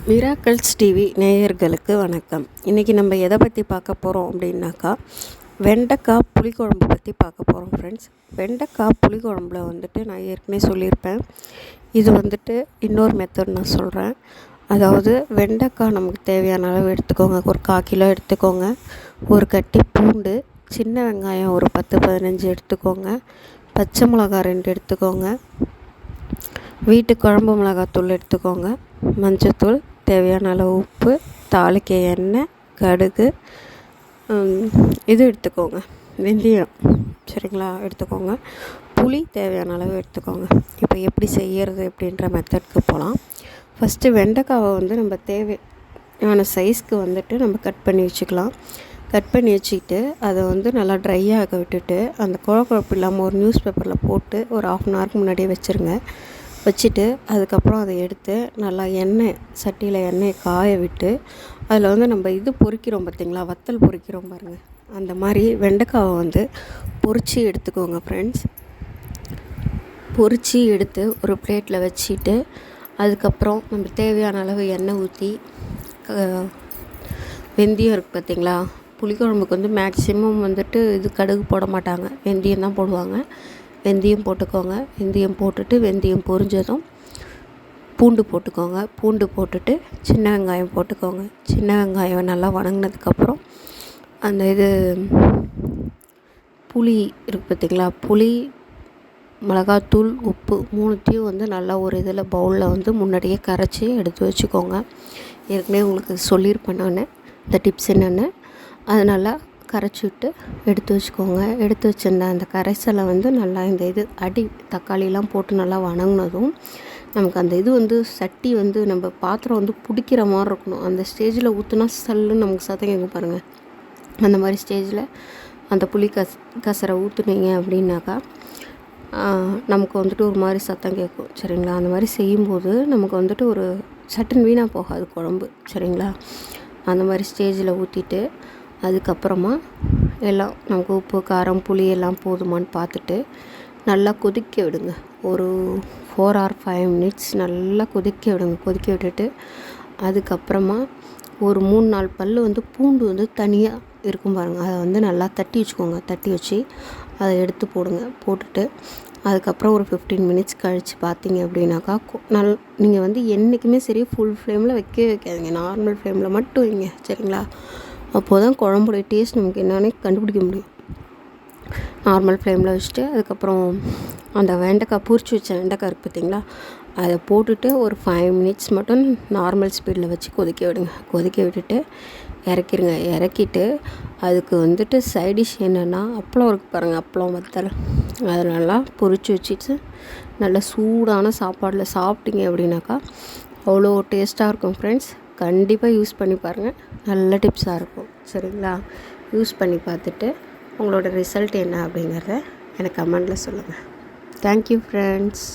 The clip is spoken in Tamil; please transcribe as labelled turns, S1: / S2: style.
S1: மிராக்கிள்ஸ் டிவி நேயர்களுக்கு வணக்கம். இன்றைக்கி நம்ம எதை பற்றி பார்க்க போகிறோம் அப்படின்னாக்கா, வெண்டைக்காய் புளிக்குழம்பு பற்றி பார்க்க போகிறோம் ஃப்ரெண்ட்ஸ். வெண்டைக்காய் புளிக்குழம்புல நான் ஏற்கனவே சொல்லியிருப்பேன். இது இன்னொரு மெத்தட் நான் சொல்கிறேன். அதாவது வெண்டைக்காய் நமக்கு தேவையான அளவு எடுத்துக்கோங்க. ஒரு 1/4 கிலோ எடுத்துக்கோங்க. ஒரு கட்டி பூண்டு, சின்ன வெங்காயம் ஒரு 10-15 எடுத்துக்கோங்க. பச்சை மிளகாய் 2 எடுத்துக்கோங்க. வீட்டு குழம்பு மிளகாத்தூள் எடுத்துக்கோங்க. மஞ்சத்தூள், தேவையான அளவு உப்பு, தாளிக்க எண்ணெய், கடுகு, இது எடுத்துக்கோங்க, வெந்தயம், சரிங்களா, எடுத்துக்கோங்க. புளி தேவையான அளவு எடுத்துக்கோங்க. இப்போ எப்படி செய்கிறது அப்படின்ற மெத்தட்க்கு போகலாம். ஃபஸ்ட்டு வெண்டைக்காவை நம்ம தேவையான சைஸ்க்கு நம்ம கட் பண்ணி வச்சுக்கலாம். கட் பண்ணி வச்சுக்கிட்டு அதை நல்லா ட்ரை ஆக விட்டுட்டு, அந்த குழப்பு இல்லாமல் ஒரு நியூஸ் பேப்பரில் போட்டு ஒரு 1/2 அன் ஹவருக்கு முன்னாடியே வச்சுருங்க. வச்சுட்டு அதுக்கப்புறம் அதை எடுத்து நல்லா சட்டியில் எண்ணெயை காய விட்டு அதில் நம்ம இது பொரிக்கிறோம் பார்த்திங்களா, வத்தல் பொரிக்கிறோம் பாருங்கள், அந்த மாதிரி வெண்டைக்காவை பொரித்து எடுத்துக்கோங்க ஃப்ரெண்ட்ஸ். பொரித்து எடுத்து ஒரு பிளேட்டில் வச்சுட்டு அதுக்கப்புறம் நம்ம தேவையான அளவு எண்ணெய் ஊற்றி வெந்தயம் இருக்குது பார்த்திங்களா, புளிக்குழம்புக்கு மேக்ஸிமம் இது கடுகு போட மாட்டாங்க, வெந்தயம் தான் போடுவாங்க. வெந்தயம் போட்டுக்கோங்க. வெந்தயம் போட்டுட்டு வெந்தயம் பொரிஞ்சதும் பூண்டு போட்டுக்கோங்க. பூண்டு போட்டுட்டு சின்ன வெங்காயம் போட்டுக்கோங்க. சின்ன வெங்காயம் நல்லா வதங்கினதுக்கப்புறம் அந்த புளி இருக்குது பார்த்திங்களா, புளி, மிளகாத்தூள், உப்பு 3த்தையும் நல்லா ஒரு இதில் பவுலில் முன்னாடியே கரைச்சி எடுத்து வச்சுக்கோங்க. ஏற்கனவே உங்களுக்கு சொல்லியிருப்பேன் நான் இந்த டிப்ஸ் என்னென்னு. அதனால் கரைச்சி விட்டு எடுத்து வச்சுக்கோங்க. எடுத்து வச்சுருந்த அந்த கரைசலை நல்லா இந்த அடி தக்காளிலாம் போட்டு நல்லா வணங்கினதும் நமக்கு அந்த சட்டி நம்ம பாத்திரம் பிடிக்கிற மாதிரி இருக்கணும். அந்த ஸ்டேஜில் ஊற்றுனா சல்லுன்னு நமக்கு சத்தம் கேட்கும் பாருங்கள். அந்த மாதிரி ஸ்டேஜில் அந்த புளி கசரை ஊற்றுனீங்க அப்படின்னாக்கா நமக்கு ஒரு மாதிரி சத்தம் கேட்கும், சரிங்களா. அந்த மாதிரி செய்யும்போது நமக்கு ஒரு சட்டுன்னு வீணாக போகாது குழம்பு, சரிங்களா. அந்த மாதிரி ஸ்டேஜில் ஊற்றிட்டு அதுக்கப்புறமா எல்லாம் நமக்கு உப்பு, காரம், புளி எல்லாம் போதுமான்னு பார்த்துட்டு நல்லா கொதிக்க விடுங்க. ஒரு 4 or 5 minutes நல்லா கொதிக்க விடுங்க. கொதிக்க விட்டுட்டு அதுக்கப்புறமா ஒரு 3-4 பல் பூண்டு தனியாக இருக்கும் பாருங்கள், அதை நல்லா தட்டி வச்சுக்கோங்க. தட்டி வச்சு அதை எடுத்து போடுங்க. போட்டுட்டு அதுக்கப்புறம் ஒரு 15 minutes கழித்து பார்த்தீங்க அப்படின்னாக்கா நீங்கள் என்றைக்குமே சரி ஃபுல் ஃப்ளேமில் வைக்காதீங்க, நார்மல் ஃப்ளேமில் மட்டும் வைங்க, சரிங்களா. அப்போது தான் குழம்புடைய டேஸ்ட் நமக்கு என்னென்னு கண்டுபிடிக்க முடியும். நார்மல் ஃப்ளேமில் வச்சுட்டு அதுக்கப்புறம் அந்த வெண்டைக்காய் பொரிச்சு வச்ச வெண்டைக்காய் இருக்குது பார்த்திங்களா, அதை போட்டுட்டு ஒரு 5 minutes மட்டும் நார்மல் ஸ்பீடில் வச்சு கொதிக்க விடுங்க. கொதிக்க விட்டுட்டு இறக்கிடுங்க. இறக்கிட்டு அதுக்கு சைடிஷ் என்னென்னா அப்பளம் இருக்குது பாருங்கள், அப்பளம் வத்தல், அதை நல்லா பொரிச்சு வச்சுட்டு நல்லா சூடான சாப்பாடில் சாப்பிட்டீங்க அப்படின்னாக்கா அவ்வளோ டேஸ்ட்டாக இருக்கும் ஃப்ரெண்ட்ஸ். கண்டிப்பாக யூஸ் பண்ணி பாருங்கள். நல்ல டிப்ஸாக இருக்கும், சரிங்களா. யூஸ் பண்ணி பார்த்துட்டு உங்களோட ரிசல்ட் என்ன அப்படிங்கிறத எனக்கு கமெண்டில் சொல்லுங்கள். Thank you friends.